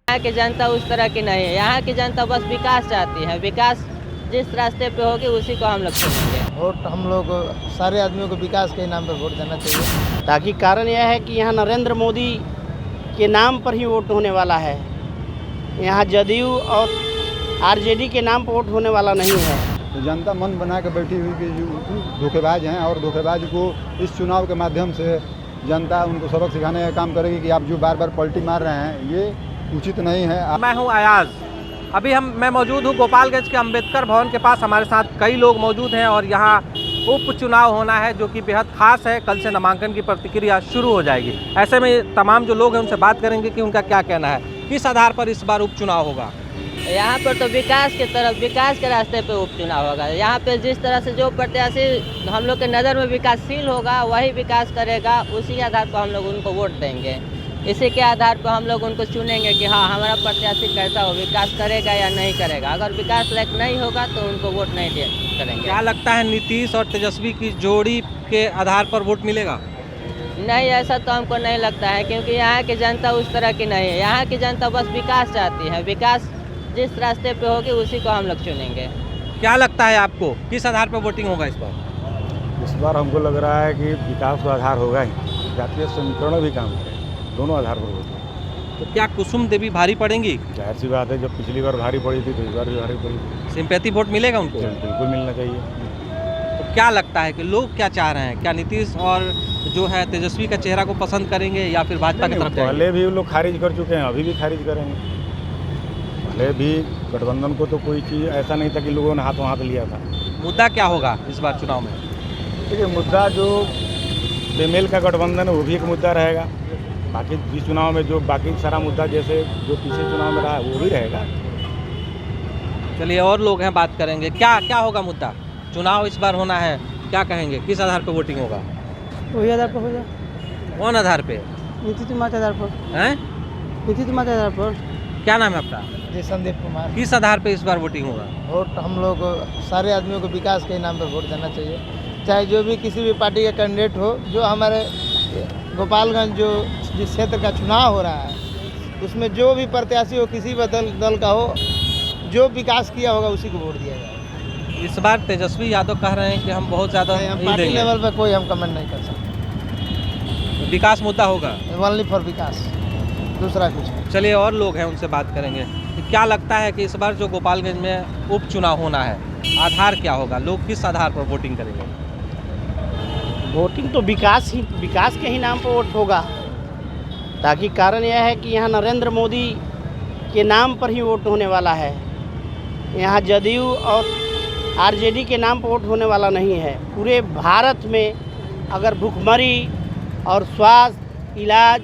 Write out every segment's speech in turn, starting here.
यहाँ की जनता उस तरह की नहीं है। यहाँ की जनता बस विकास चाहती है। विकास जिस रास्ते पे होगी उसी को हम लोग चुनेंगे। वोट हम लोग सारे आदमियों को विकास के नाम पर वोट देना चाहिए। ताकि कारण यह है कि यहाँ नरेंद्र मोदी के नाम पर ही वोट होने वाला है। यहाँ जदयू और आरजेडी के नाम पर वोट होने वाला नहीं है। तो जनता मन बना के बैठी हुई कि जो धोखेबाज हैं और धोखेबाज को इस चुनाव के माध्यम से जनता उनको सबक सिखाने का काम करेगी कि आप जो बार बार पलटी मार रहे हैं ये उचित नहीं है। मैं हूं अयाज। अभी मैं मौजूद हूं गोपालगंज के अंबेडकर भवन के पास। हमारे साथ कई लोग मौजूद हैं और यहां उपचुनाव होना है जो कि बेहद खास है। कल से नामांकन की प्रक्रिया शुरू हो जाएगी। ऐसे में तमाम जो लोग हैं उनसे बात करेंगे कि उनका क्या कहना है, किस आधार पर इस बार उपचुनाव होगा। यहाँ पर तो विकास के तरफ, विकास के रास्ते पे उपचुनाव होगा। यहाँ पे जिस तरह से जो प्रत्याशी हम लोग के नज़र में विकासशील होगा वही विकास करेगा, उसी आधार पर हम लोग उनको वोट देंगे। इसी के आधार पर हम लोग उनको चुनेंगे कि हाँ हमारा प्रत्याशी कैसा हो, विकास करेगा या नहीं करेगा। अगर विकास लायक नहीं होगा तो उनको वोट नहीं करेंगे। क्या लगता है नीतीश और तेजस्वी की जोड़ी के आधार पर वोट मिलेगा? नहीं, ऐसा तो हमको नहीं लगता है, क्योंकि यहाँ की जनता उस तरह की नहीं है। यहाँ की जनता बस विकास चाहती है। विकास जिस रास्ते पे होगी उसी को हम लोग चुनेंगे। क्या लगता है आपको, किस आधार पर वोटिंग होगा इस बार? इस बार हमको लग रहा है कि विकास का आधार होगा ही, जातीय समीकरण भी काम करें, दोनों आधार पर होगा। तो क्या कुसुम देवी भारी पड़ेंगी? जाहिर सी बात है, जब पिछली बार भारी पड़ी थी तो इस बार भी भारी पड़ी। सिंपैथी वोट मिलेगा उनको? बिल्कुल मिलना चाहिए। तो क्या लगता है कि लोग क्या चाह रहे हैं? क्या नीतीश और जो है तेजस्वी का चेहरा को पसंद करेंगे या फिर भाजपा की तरफ जाएंगे? पहले भी लोग खारिज कर चुके हैं, अभी भी खारिज करेंगे। पहले भी गठबंधन को तो कोई चीज़ ऐसा नहीं था कि लोगों ने हाथों हाथ लिया था। मुद्दा क्या होगा इस बार चुनाव में? देखिए, मुद्दा जो बेमेल का गठबंधन है वो भी एक मुद्दा रहेगा। बाकी जिस चुनाव में जो बाकी सारा मुद्दा जैसे जो पिछले चुनाव में रहा है वो भी रहेगा। चलिए और लोग हैं, बात करेंगे। क्या क्या होगा मुद्दा? चुनाव इस बार होना है, क्या कहेंगे, किस आधार पर वोटिंग होगा? वही आधार पर होगा। कौन आधार पे? नीतीश कुमार के आधार पर। हैं? नीतीश कुमार के आधार पर। क्या नाम है आपका? जी संदीप कुमार। किस आधार पे इस बार वोटिंग होगा? वोट हम लोग सारे आदमियों को विकास के नाम पर वोट देना चाहिए। चाहे जो भी किसी भी पार्टी का कैंडिडेट हो, जो हमारे गोपालगंज जो जिस क्षेत्र का चुनाव हो रहा है उसमें जो भी प्रत्याशी हो, किसी भी दल का हो, जो विकास किया होगा उसी को वोट दिया जाए। इस बार तेजस्वी यादव कह रहे हैं कि हम बहुत ज़्यादा हम नहीं पार्टी देंगे। लेवल पर कोई हम कमेंट नहीं कर सकते। विकास मुद्दा होगा, ओनली फॉर विकास, दूसरा कुछ नहीं। चलिए और लोग हैं उनसे बात करेंगे कि क्या लगता है कि इस बार जो गोपालगंज में उपचुनाव होना है, आधार क्या होगा, लोग किस आधार पर वोटिंग करेंगे? वोटिंग तो विकास के ही नाम पर वोट होगा। ताकि कारण यह है कि यहाँ नरेंद्र मोदी के नाम पर ही वोट होने वाला है। यहाँ जदयू और आरजेडी के नाम पर वोट होने वाला नहीं है। पूरे भारत में अगर भुखमरी और स्वास्थ्य, इलाज,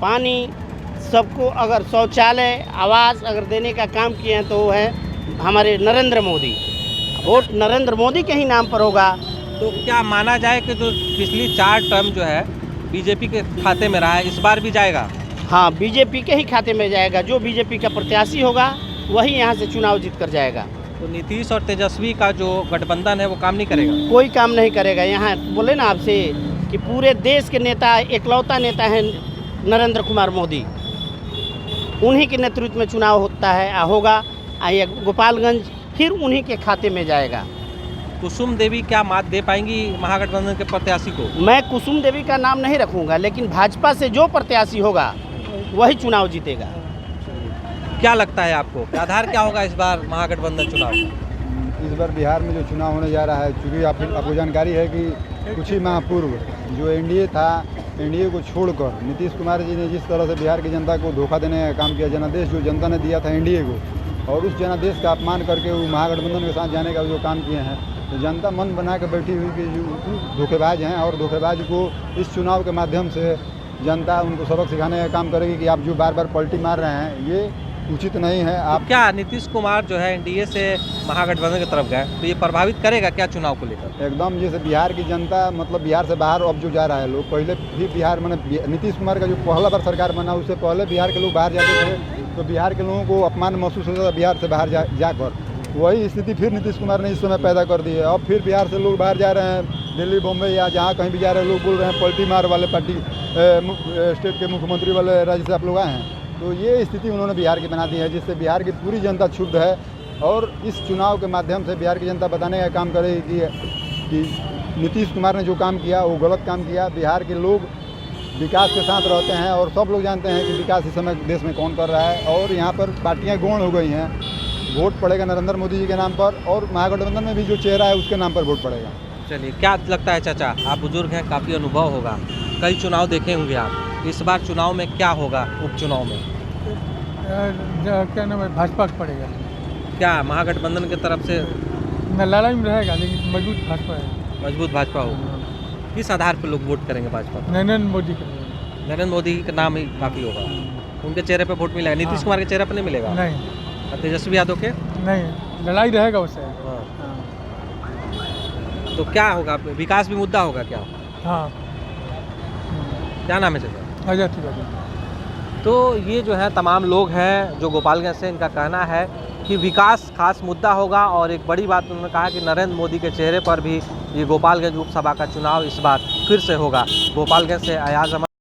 पानी, सबको अगर शौचालय, आवास अगर देने का काम किए हैं तो वो है हमारे नरेंद्र मोदी। वोट नरेंद्र मोदी के ही नाम पर होगा। तो क्या माना जाए कि जो पिछली 4 टर्म जो है बीजेपी के खाते में रहा है, इस बार भी जाएगा? हाँ, बीजेपी के ही खाते में जाएगा। जो बीजेपी का प्रत्याशी होगा वही यहाँ से चुनाव जीत कर जाएगा। तो नीतीश और तेजस्वी का जो गठबंधन है वो काम नहीं करेगा? कोई काम नहीं करेगा। यहाँ बोले ना आपसे कि पूरे देश के नेता, एकलौता नेता है नरेंद्र कुमार मोदी। उन्हीं के नेतृत्व में चुनाव होता है, होगा। ये गोपालगंज फिर उन्हीं के खाते में जाएगा। कुसुम देवी क्या मात दे पाएंगी महागठबंधन के प्रत्याशी को? मैं कुसुम देवी का नाम नहीं रखूंगा, लेकिन भाजपा से जो प्रत्याशी होगा वही चुनाव जीतेगा। क्या लगता है आपको, आधार क्या होगा इस बार महागठबंधन चुनाव? इस बार बिहार में जो चुनाव होने जा रहा है, चूँकि आपको जानकारी है कि कुछ ही माह पूर्व जो एनडीए था, एनडीए को छोड़कर नीतीश कुमार जी ने जिस तरह से बिहार की जनता को धोखा देने का काम किया, जनादेश जो जनता ने दिया था एनडीए को, और उस जनादेश का अपमान करके वो महागठबंधन के साथ जाने का जो काम किए हैं, तो जनता मन बना के बैठी हुई कि जो धोखेबाज हैं और धोखेबाज को इस चुनाव के माध्यम से जनता उनको सबक सिखाने का काम करेगी कि आप जो बार बार पलटी मार रहे हैं ये उचित नहीं है। आप तो क्या नीतीश कुमार जो है एनडीए से महागठबंधन की तरफ गए तो ये प्रभावित करेगा क्या चुनाव को लेकर? एकदम, जैसे बिहार की जनता मतलब बिहार से बाहर अब जो जा रहा है लोग, पहले भी बिहार मैंने नीतीश कुमार का जो पहला बार सरकार बना उससे पहले बिहार के लोग बाहर जाते थे तो बिहार के लोगों को अपमान महसूस होता था बिहार से बाहर जाकर। वही स्थिति फिर नीतीश कुमार ने इस समय पैदा कर दी है। अब फिर बिहार से लोग बाहर जा रहे हैं, दिल्ली, बॉम्बे या जहाँ कहीं भी जा रहे हैं, लोग बोल रहे हैं पलटी मार वाले पार्टी स्टेट के मुख्यमंत्री वाले राज्य से आप लोग आए हैं। तो ये स्थिति उन्होंने बिहार की बना दी है, जिससे बिहार की पूरी जनता क्षुब्ध है और इस चुनाव के माध्यम से बिहार की जनता बताने का काम करेगी कि नीतीश कुमार ने जो काम किया वो गलत काम किया। बिहार के लोग विकास के साथ रहते हैं और सब लोग जानते हैं कि विकास इस समय देश में कौन कर रहा है, और यहाँ पर पार्टियाँ गौण हो गई हैं। वोट पड़ेगा नरेंद्र मोदी जी के नाम पर, और महागठबंधन में भी जो चेहरा है उसके नाम पर वोट पड़ेगा। चलिए, क्या लगता है चाचा, आप बुजुर्ग हैं, काफ़ी अनुभव होगा, कई चुनाव देखे होंगे आप, इस बार चुनाव में क्या होगा? उपचुनाव में क्या नाम है, भाजपा का पड़ेगा। क्या महागठबंधन की तरफ से न लड़ाई में रहेगा, लेकिन मजबूत भाजपा है। मजबूत भाजपा होगा? किस आधार पर लोग वोट करेंगे भाजपा पर? नरेंद्र मोदी के नरेंद्र मोदी का नाम ही काफ़ी होगा, उनके चेहरे पे वोट मिलेगा। नीतीश कुमार के चेहरे पे नहीं मिलेगा? नहीं, और तेजस्वी यादव के? नहीं, लड़ाई रहेगा उससे। हाँ। तो क्या होगा, विकास भी मुद्दा होगा क्या? हाँ, क्या नाम है चाचा? अजय तिवारी। तो ये जो है तमाम लोग हैं जो गोपालगंज से, इनका कहना है कि विकास खास मुद्दा होगा। और एक बड़ी बात उन्होंने कहा कि नरेंद्र मोदी के चेहरे पर भी ये गोपालगंज उपसभा का चुनाव इस बार फिर से होगा। गोपालगंज से अयाज अहमद।